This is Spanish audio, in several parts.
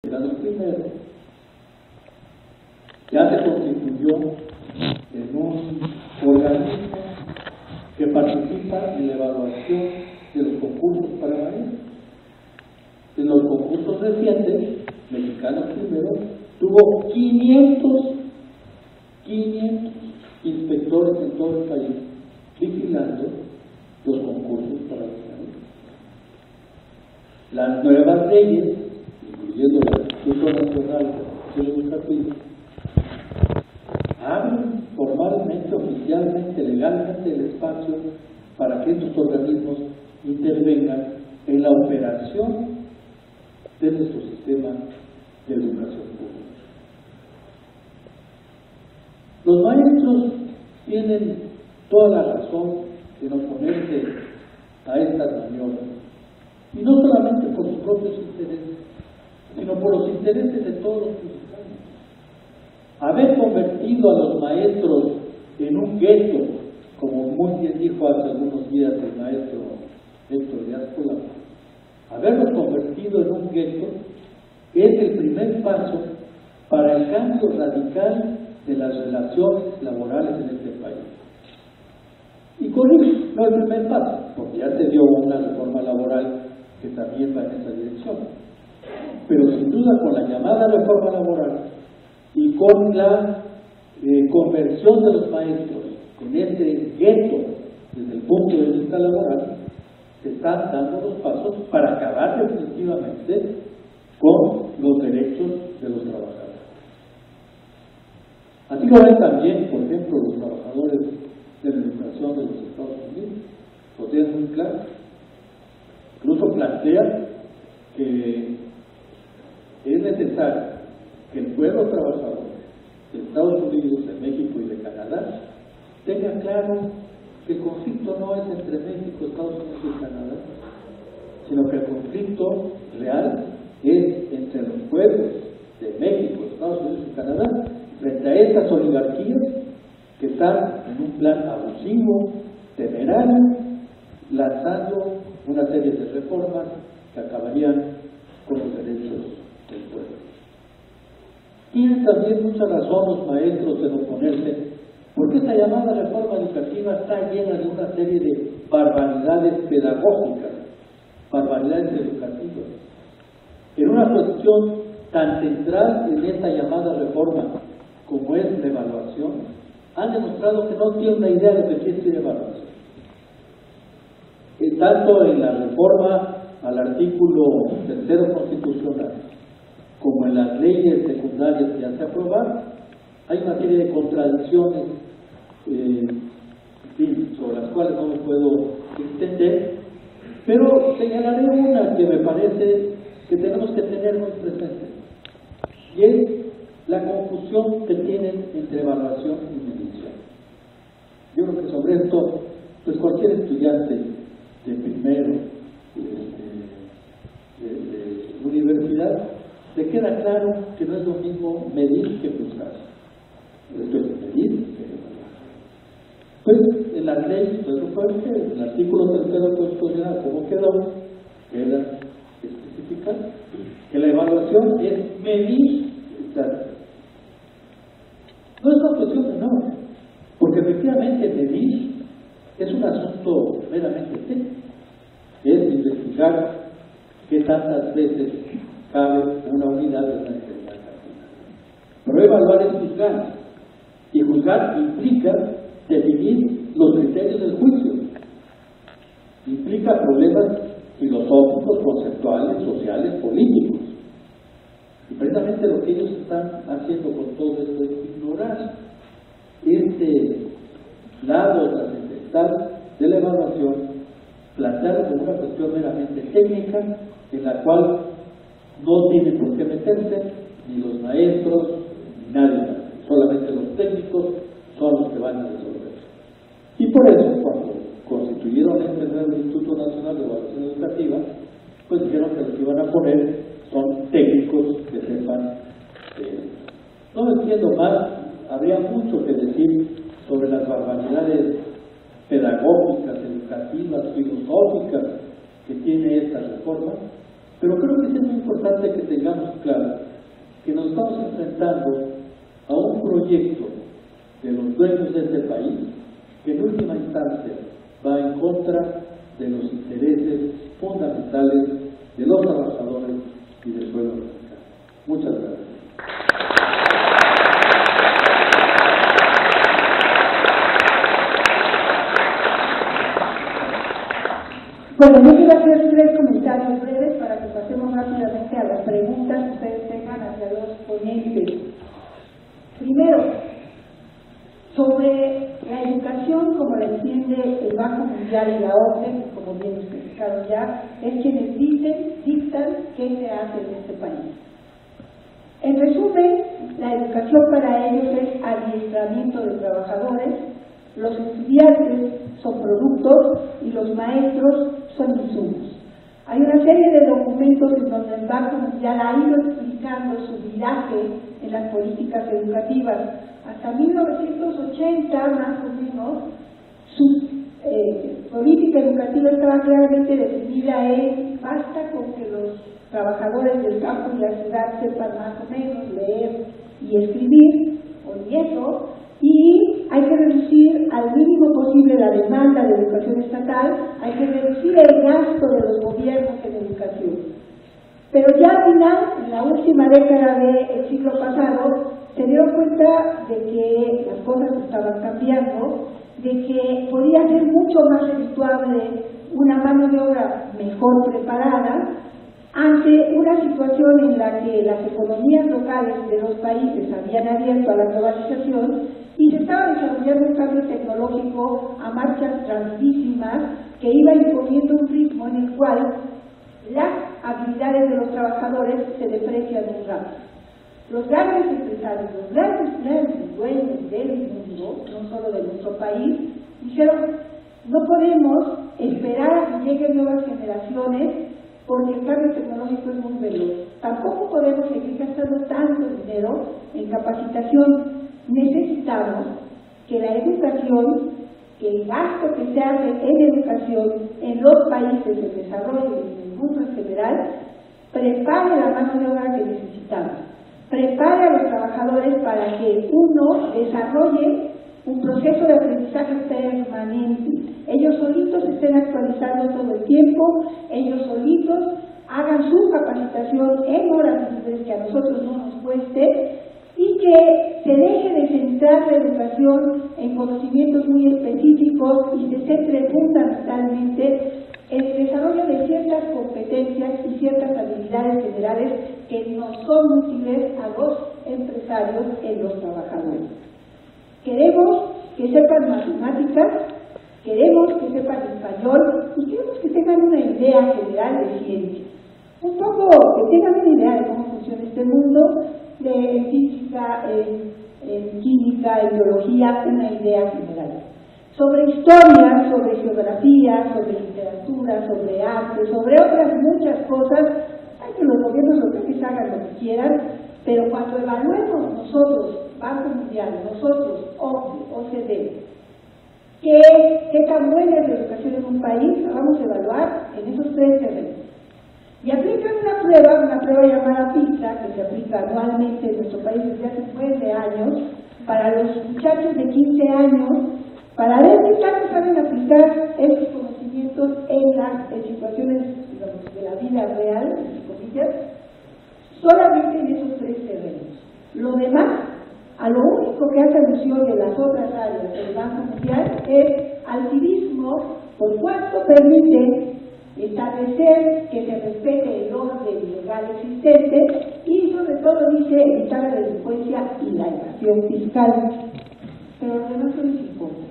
Mexicanos Primero ya se constituyó en un organismo que participa en la evaluación de los concursos para maestros. En los concursos recientes, Mexicanos Primero tuvo 500 inspectores en todo el país vigilando los concursos para los maestros. Las nuevas leyes, incluyendo el Instituto Nacional de Educación, abren formalmente, oficialmente, legalmente el espacio para que estos organismos intervengan en la operación de nuestro sistema de educación pública. Los maestros tienen toda la razón en oponerse a estas maniobras, y no solamente por sus propios intereses, sino por los intereses de todos los mexicanos. Haber convertido a los maestros en un gueto, como muy bien dijo hace algunos días el maestro Héctor Díaz Polanco, haberlos convertido en un gueto es el primer paso para el cambio radical de las relaciones laborales en este país. Y con eso no es el primer paso, porque ya se dio una reforma laboral que también va en esa dirección. Pero sin duda con la llamada reforma laboral y con la conversión de los maestros en este gueto desde el punto de vista laboral, se están dando los pasos para acabar definitivamente con los derechos de los trabajadores. Así lo ven también, por ejemplo, los trabajadores de la educación de los Estados Unidos, lo tienen muy claro. Incluso plantean que es necesario que el pueblo trabajador de Estados Unidos, de México y de Canadá tenga claro que el conflicto no es entre México, Estados Unidos y Canadá, sino que el conflicto real es entre los pueblos de México, Estados Unidos y Canadá frente a estas oligarquías que están en un plan abusivo, temerario, lanzando una serie de reformas que acabarían con los derechos del pueblo. Tienen también mucha razón los maestros en oponerse, porque esta llamada reforma educativa está llena de una serie de barbaridades pedagógicas, barbaridades educativas. En una cuestión tan central en esta llamada reforma como es la evaluación, han demostrado que no tienen una idea de lo que quiere decir evaluación. Tanto en la reforma al artículo 3 constitucional como en las leyes secundarias que ya se aprobaron, hay una serie de contradicciones sobre las cuales no me puedo extender, pero señalaré una que me parece que tenemos que tener muy presente, y es la confusión que tienen entre evaluación y medición. Yo creo que sobre esto, pues cualquier estudiante de primero de universidad, le queda claro que no es lo mismo medir que juzgar. Esto es medir que evaluar. Pues en las leyes, pues recuerden que el artículo 3 constitucional, ¿cómo quedó? Queda especificado que la evaluación es medir. No es una cuestión menor, porque efectivamente medir es un asunto meramente técnico, es investigar qué tantas veces cabe una unidad de una determinada cantidad. Pero evaluar es juzgar, y juzgar implica definir los criterios del juicio, implica problemas filosóficos, conceptuales, sociales, políticos. Y precisamente lo que ellos están haciendo con todo esto es ignorar este lado trascendental de la evaluación, plantearlo como una cuestión meramente técnica en la cual no tienen por qué meterse ni los maestros ni nadie más. Solamente los técnicos son los que van a resolver. Y por eso, cuando constituyeron este nuevo Instituto Nacional de Evaluación Educativa, pues dijeron que los que iban a poner son técnicos que sepan. No entiendo más, habría mucho que decir sobre las barbaridades pedagógicas, educativas, filosóficas que tiene esta reforma, Pero creo que es muy importante que tengamos claro que nos estamos enfrentando a un proyecto de los dueños de este país que en última instancia va en contra de los intereses fundamentales de los trabajadores y del pueblo mexicano. Muchas gracias. Bueno, yo quiero hacer 3 comentarios breves para que pasemos rápidamente a las preguntas que ustedes tengan hacia los ponentes. Primero, sobre la educación como la entiende el Banco Mundial y la OCDE, que como bien explicaron ya, es quienes dictan qué se hace en este país. En resumen, la educación para ellos es adiestramiento de trabajadores, los estudiantes son productos y los maestros son insumos. Hay una serie de documentos en donde el Banco Mundial ha ido explicando su viraje en las políticas educativas. Hasta 1980, más o menos, su política educativa estaba claramente definida en basta con que los trabajadores del campo y la ciudad sepan más o menos leer y escribir, o ni eso, y hay que reducir al mínimo posible la demanda de educación estatal, hay que reducir el gasto de los gobiernos en educación. Pero ya al final, en la última década del siglo pasado, se dieron cuenta de que las cosas estaban cambiando, de que podía ser mucho más redituable una mano de obra mejor preparada ante una situación en la que las economías locales de los países habían abierto a la globalización y se estaba desarrollando un cambio tecnológico a marchas rapidísimas que iba imponiendo un ritmo en el cual las habilidades de los trabajadores se deprecian muy rápido. Los grandes empresarios, los grandes dueños del mundo, no solo de nuestro país, dijeron, no podemos esperar a que lleguen nuevas generaciones porque el cambio tecnológico es muy veloz. Tampoco podemos seguir gastando tanto dinero en capacitación. Necesitamos que la educación, que el gasto que se hace en educación en los países de desarrollo y en el mundo en general, prepare la mano de obra que necesitamos. Prepare a los trabajadores para que uno desarrolle un proceso de aprendizaje permanente. Ellos solitos se estén actualizando todo el tiempo, ellos solitos hagan su capacitación en horas libres que a nosotros no nos cueste y que se deje de centrar la educación en conocimientos muy específicos y se centre fundamentalmente en el desarrollo de ciertas competencias y ciertas habilidades generales que nos son útiles a los empresarios en los trabajadores. Queremos que sepan matemáticas, queremos que sepan español y queremos que tengan una idea general de ciencia. Un poco que tengan una idea de cómo funciona este mundo, de física, en química, en biología, una idea general. Sobre historia, sobre geografía, sobre literatura, sobre arte, sobre otras muchas cosas, hay que los gobiernos locales hagan lo que quieran, pero cuando evaluemos nosotros, Banco Mundial, nosotros, OCDE, qué tan buena es la educación en un país, la vamos a evaluar en esos 3 terrenos. Y aplican una prueba llamada PISA, que se aplica anualmente en nuestro país desde hace 9 años, para los muchachos de 15 años, para ver qué tanto saben aplicar estos conocimientos en situaciones, digamos, de la vida real, entre comillas, solamente en esos 3 terrenos. Lo demás, a lo único que hace alusión de las otras áreas del Banco Mundial es al civismo, por cuanto permite establecer que se respete el orden legal existente y sobre todo dice evitar la delincuencia y la evasión fiscal. Pero lo demás no les importa.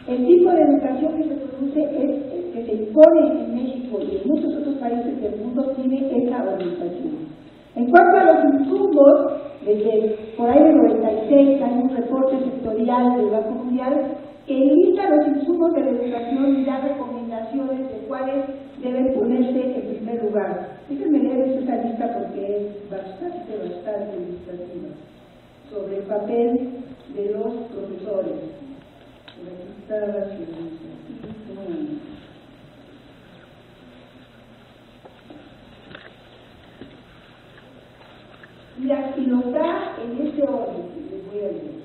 El tipo de educación que se produce es el que se impone en México y en muchos otros países del mundo tiene esa orientación. En cuanto a los insumos, desde por ahí del 96 hay un reporte sectorial del Banco Mundial que limita los insumos de la educación y da recomendaciones de cuáles deben ponerse en primer lugar. Déjenme leer esta lista porque es bastante ilustrativa sobre el papel de los profesores. Y lo da en este orden que les voy a leer.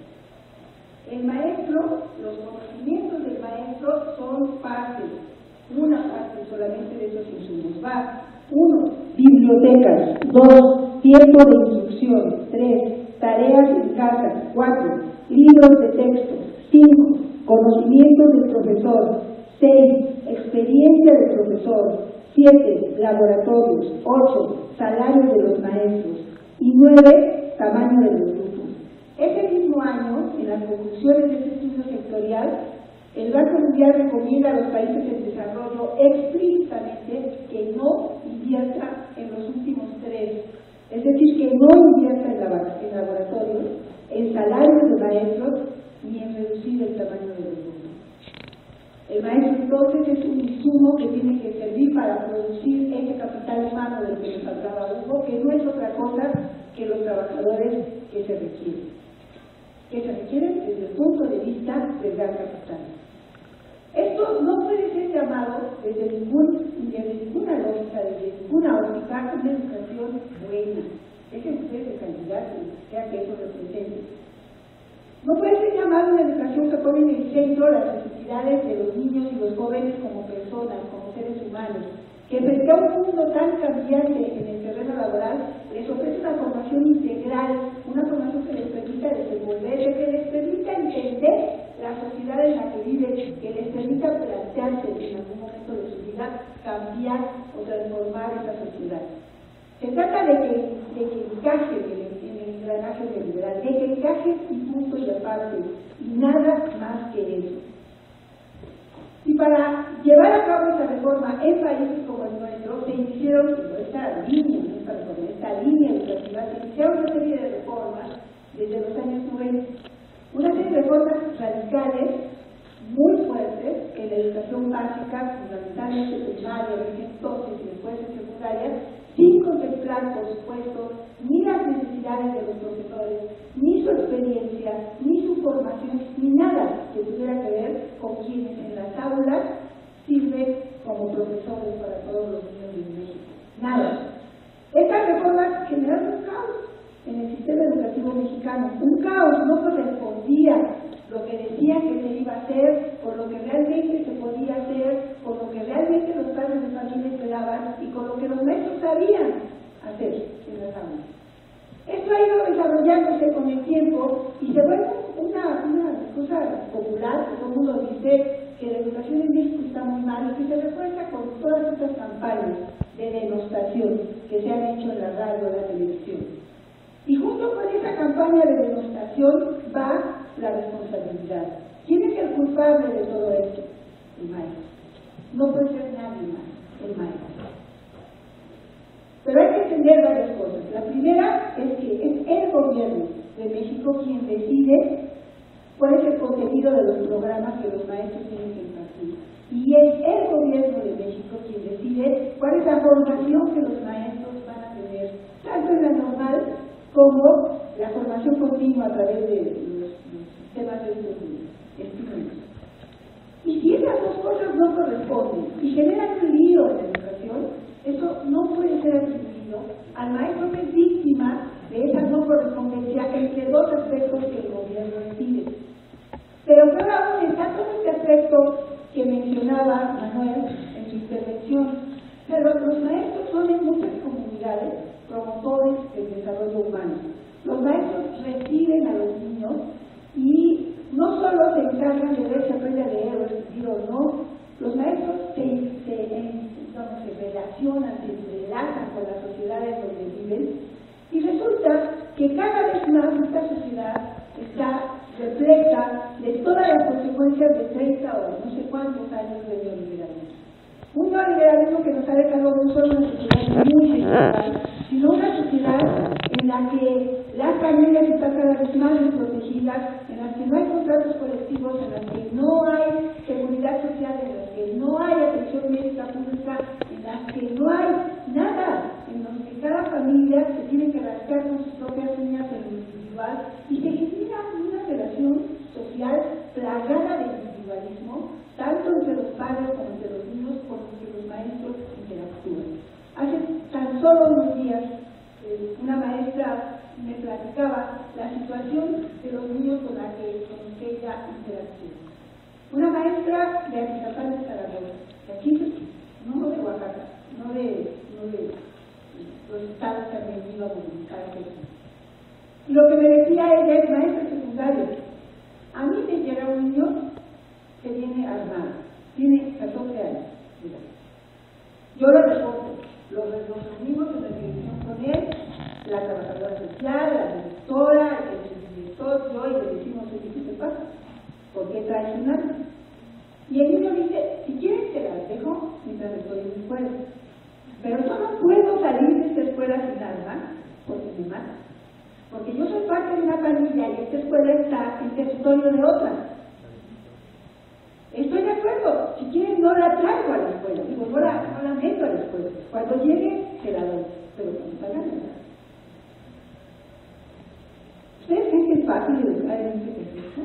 El maestro, los conocimientos del maestro son parte, una parte solamente de esos insumos. Va, 1, bibliotecas; 2, tiempo de instrucción; 3, tareas en casa; 4, libros de texto; 5, conocimientos del profesor; 6, experiencia del profesor; 7, laboratorios; 8, salarios de los maestros; y 9, tamaño de los grupos. Ese mismo año, en las conclusiones de este estudio sectorial, el Banco Mundial recomienda a los países en desarrollo explícitamente que no invierta en los últimos 3, es decir, que no invierta en laboratorios, en salarios de maestros, ni en reducir el tamaño de los grupos. El maestro entonces es un insumo que tiene que servir para producir ese capital humano del que nos hablaba Hugo, que no es otra cosa que los trabajadores que se requieren desde el punto de vista del gran capital. Esto no puede ser llamado desde ninguna lógica, desde ninguna óptica, una educación buena. Dejen ustedes de calidad, sea que eso represente. No puede ser llamado una educación que pone en el centro las necesidades de los niños y los jóvenes como personas, como seres humanos, que frente a un mundo tan cambiante en el terreno laboral les ofrece una formación integral, una formación que les permita desenvolverse, que les permita entender la sociedad en la que viven, que les permita plantearse en algún momento de su vida cambiar o transformar esa sociedad. Se trata de que encaje en el engranaje neoliberal, de que encaje y punto y aparte, y nada más que eso. Y para llevar a cabo esta reforma en países como el nuestro, se iniciaron esta línea educativa, se iniciaron una serie de reformas desde los años 90. Una serie de reformas radicales, muy fuertes, en la educación básica, fundamentalmente primaria, entonces y después en secundaria, sin contemplar, por supuesto, ni las necesidades de los profesores, ni su experiencia, ni su formación, ni nada que tuviera que ver con quienes en las aulas sirven como profesores para todos los niños de México. Nada. Estas reformas generaron un caos en el sistema educativo mexicano. Un caos, no correspondía lo que decía que se iba a hacer, con lo que realmente se podía hacer, con lo que realmente los padres de familia esperaban y con lo que los maestros sabían hacer en las aulas. Esto ha ido desarrollándose con el tiempo y se vuelve una cosa popular, que todo el mundo dice que la educación en México está muy mal y que se refuerza con todas estas campañas de denostación que se han hecho en la radio y la televisión. Y junto con esa campaña de denostación va la responsabilidad. ¿Quién es el culpable de todo esto? El maestro. No puede ser nadie más, el maestro. Pero hay que entender varias cosas. La primera es que es el gobierno de México quien decide cuál es el contenido de los programas que los maestros tienen que impartir. Y es el gobierno de México quien decide cuál es la formación que los maestros van a tener, tanto en la normal como la formación continua a través de los sistemas de estudios. Y si esas dos cosas no corresponden y generan un lío en la educación, eso no puede ser atribuido al maestro que es víctima de esa no correspondencia entre dos aspectos que el gobierno decide. Pero peor aún está todo este aspecto que mencionaba Manuel en su intervención. Pero los maestros son en muchas comunidades promotores del desarrollo humano. Los maestros reciben a los niños y no solo se encargan de ver si aprende a leer o escribir o no, los maestros se relacionan, se entrelazan con las sociedades donde viven y resulta que cada vez más esta sociedad está repleta de todas las consecuencias de 30 o no sé cuántos años de neoliberalismo. Un neoliberalismo que nos ha dejado no solo una sociedad muy desigual, sino una sociedad en la que las familias están cada vez más desprotegidas, en las que no hay contratos colectivos, en las que no hay seguridad social, en las que no hay atención médica pública, en las que no hay nada, en las que cada familia se tiene que rascar con sus propias uñas en lo individual y se genera una relación social plagada de individualismo, tanto entre los padres como entre los niños, como entre los maestros interactúan. Hace tan solo unos días, una maestra platicaba la situación de los niños con que ella interacciona. Una maestra de Atizapán de Zaragoza, de aquí, no de Oaxaca, no de los estados que han venido a publicar aquí. Y lo que me decía ella es maestra secundaria. A mí me llega un niño que viene armado, tiene 14 años. Mira. Yo lo reporto, los reunimos en la dirección con él, la trabajadora social, la directora, el director, yo, y le decimos, ¿qué te pasa? ¿Por qué traes un arma? Y el niño dice, si quieres te las dejo mientras estoy en mi escuela. Pero yo no puedo salir de esta escuela sin arma porque me matan. Porque yo soy parte de una pandilla y esta escuela está en territorio de otra. Estoy de acuerdo, si quieren no la traigo a la escuela, digo, no la meto a la escuela. Cuando llegue, se la doy, pero cuando salga, no la. ¿Ustedes creen que es fácil educar en ese contexto?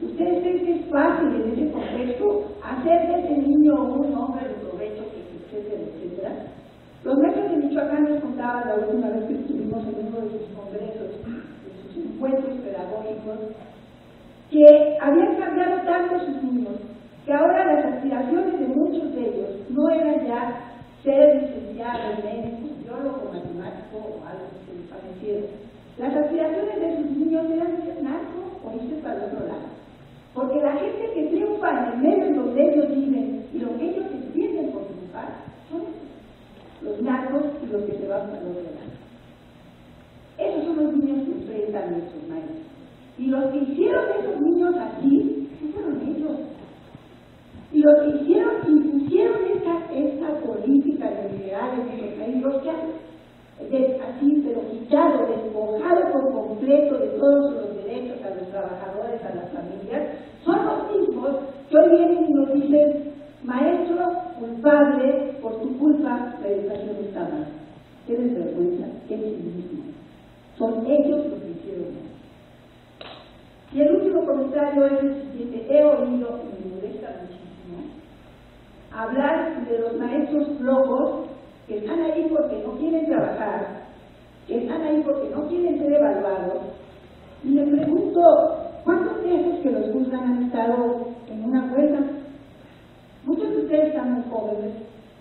¿Ustedes creen que es fácil en ese contexto hacer de ese niño un hombre de provecho, etcétera, etcétera? Los maestros de Michoacán nos contaban la última vez que estuvimos en uno de sus congresos, de sus encuentros pedagógicos, que habían cambiado tanto sus niños, que ahora las aspiraciones de muchos de ellos no eran ya ser licenciado, médico, biólogo, matemático o algo que les pareciera. Las aspiraciones de sus niños eran ser narco o irse para el otro lado. Porque la gente que triunfa en el medio en donde ellos viven y lo que ellos entienden por triunfar son los narcos y los que se van para el otro lado. Esos son los niños que enfrentan nuestros maestros. Y los que hicieron esos niños así, fueron ellos. Y los que hicieron, impusieron esta política liberal en nuestro país, los que han así, pero quitado, despojado por completo de todos los derechos a los trabajadores, a las familias, son los mismos que hoy vienen y nos dicen, maestro culpable, por tu culpa la educación está mal. Qué desvergüenza, qué cinismo. Son ellos los que hicieron eso. Y el último comentario es el siguiente. He oído, y me molesta muchísimo, hablar de los maestros flojos que están ahí porque no quieren trabajar, que están ahí porque no quieren ser evaluados. Y me pregunto, ¿cuántos de esos que los juzgan han estado en una huelga? Muchos de ustedes están muy jóvenes,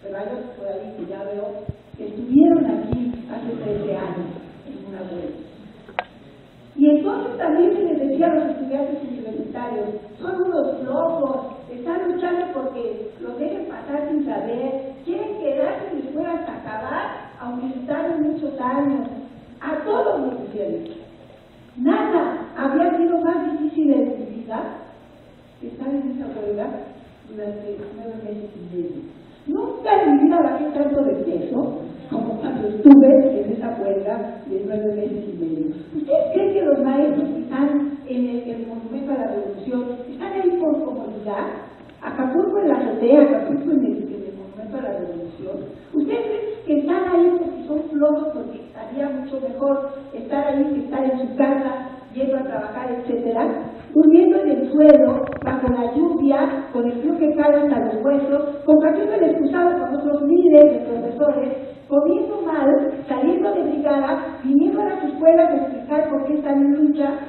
pero hay otros por ahí que ya veo que estuvieron aquí hace 13 años en una huelga. Y entonces también se les decía a los estudiantes universitarios, son unos flojos, están luchando porque los dejen pasar sin saber, quieren quedarse en la escuela hasta acabar, aunque se tarden muchos años. A todos nos decían eso. Nada había sido más difícil en mi vida que estar en esa huelga durante 9 meses y medio. Nunca en mi vida bajé tanto de peso como cuando estuve en esa huelga de 9 meses y medio. ¿Ustedes creen que los maestros que están en el Monumento a la Revolución están ahí por comodidad? Acapulco en la azotea, Acapulco en el Monumento a la Revolución. ¿Ustedes creen que están ahí porque son flojos, porque estaría mucho mejor estar ahí que estar en su casa, yendo a trabajar, etcétera? Durmiendo en el suelo, bajo la lluvia, con el frío que cae hasta los huesos, compartiendo el excusado con otros miles de profesores, comiendo mal, saliendo de brigada, viniendo a las escuelas a explicar por qué están en lucha,